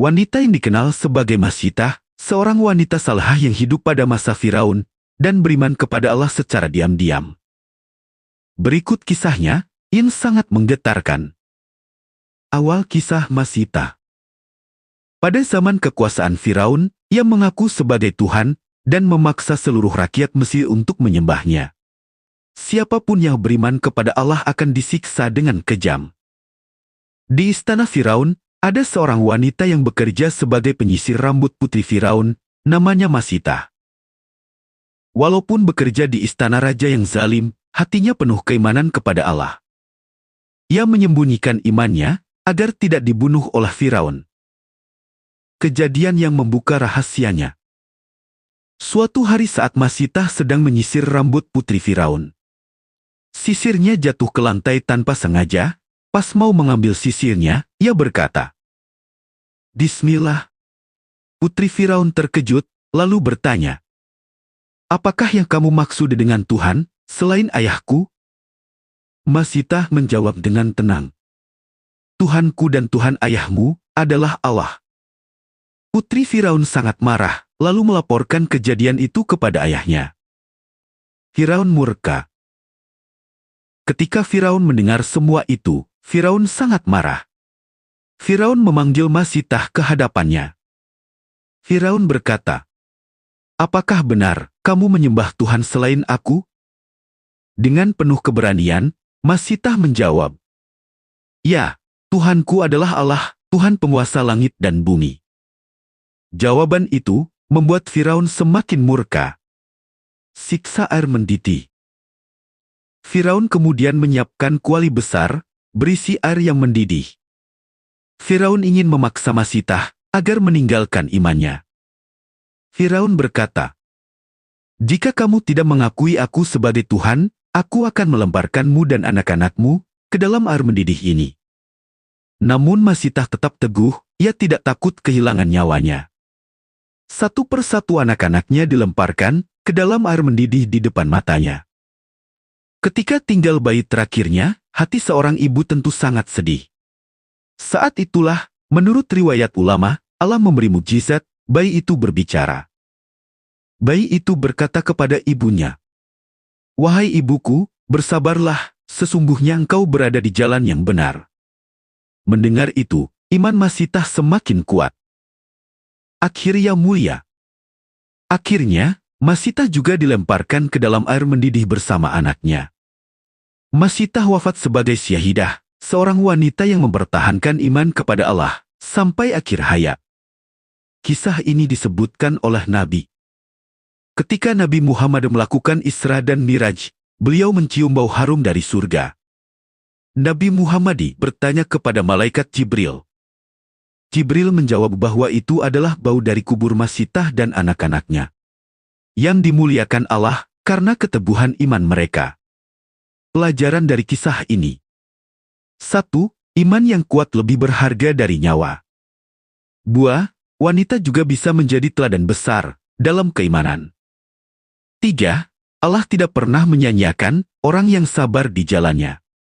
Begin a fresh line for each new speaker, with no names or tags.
Wanita yang dikenal sebagai Masitah, seorang wanita salehah yang hidup pada masa Firaun dan beriman kepada Allah secara diam-diam. Berikut kisahnya, yang sangat menggetarkan. Awal kisah Masitah. Pada zaman kekuasaan Firaun, ia mengaku sebagai Tuhan dan memaksa seluruh rakyat Mesir untuk menyembahnya. Siapapun yang beriman kepada Allah akan disiksa dengan kejam. Di istana Firaun, ada seorang wanita yang bekerja sebagai penyisir rambut putri Firaun, namanya Masitah. Walaupun bekerja di istana raja yang zalim, hatinya penuh keimanan kepada Allah. Ia menyembunyikan imannya agar tidak dibunuh oleh Firaun. Kejadian yang membuka rahasianya. Suatu hari saat Masitah sedang menyisir rambut putri Firaun, sisirnya jatuh ke lantai tanpa sengaja. Pas mau mengambil sisirnya, ia berkata, "Bismillah." Putri Firaun terkejut, lalu bertanya, "Apakah yang kamu maksud dengan Tuhan, selain ayahku?" Masitah menjawab dengan tenang, "Tuhanku dan Tuhan ayahmu adalah Allah." Putri Firaun sangat marah, lalu melaporkan kejadian itu kepada ayahnya. Firaun murka. Ketika Firaun mendengar semua itu, Firaun sangat marah. Firaun memanggil Masitah ke hadapannya. Firaun berkata, "Apakah benar kamu menyembah Tuhan selain aku?" Dengan penuh keberanian, Masitah menjawab, "Ya, Tuhanku adalah Allah, Tuhan penguasa langit dan bumi." Jawaban itu membuat Firaun semakin murka. Siksa air mendidih. Firaun kemudian menyiapkan kuali besar berisi air yang mendidih. Firaun ingin memaksa Masitah agar meninggalkan imannya. Firaun berkata, "Jika kamu tidak mengakui aku sebagai Tuhan, aku akan melemparkanmu dan anak-anakmu ke dalam air mendidih ini." Namun Masitah tetap teguh, ia tidak takut kehilangan nyawanya. Satu persatu anak-anaknya dilemparkan ke dalam air mendidih di depan matanya. Ketika tinggal bayi terakhirnya, hati seorang ibu tentu sangat sedih. Saat itulah, menurut riwayat ulama, Allah memberi mukjizat, bayi itu berbicara. Bayi itu berkata kepada ibunya, "Wahai ibuku, bersabarlah, sesungguhnya engkau berada di jalan yang benar." Mendengar itu, iman Masitah semakin kuat. Akhirnya mulia. Akhirnya, Masitah juga dilemparkan ke dalam air mendidih bersama anaknya. Masitah wafat sebagai syahidah, seorang wanita yang mempertahankan iman kepada Allah sampai akhir hayat. Kisah ini disebutkan oleh Nabi. Ketika Nabi Muhammad melakukan Isra dan Miraj, beliau mencium bau harum dari surga. Nabi Muhammad bertanya kepada malaikat Jibril. Jibril menjawab bahwa itu adalah bau dari kubur Masitah dan anak-anaknya, yang dimuliakan Allah karena keteguhan iman mereka. Pelajaran dari kisah ini. 1. Iman yang kuat lebih berharga dari nyawa. 2. Wanita juga bisa menjadi teladan besar dalam keimanan. 3. Allah tidak pernah menyanyiakan orang yang sabar di jalannya.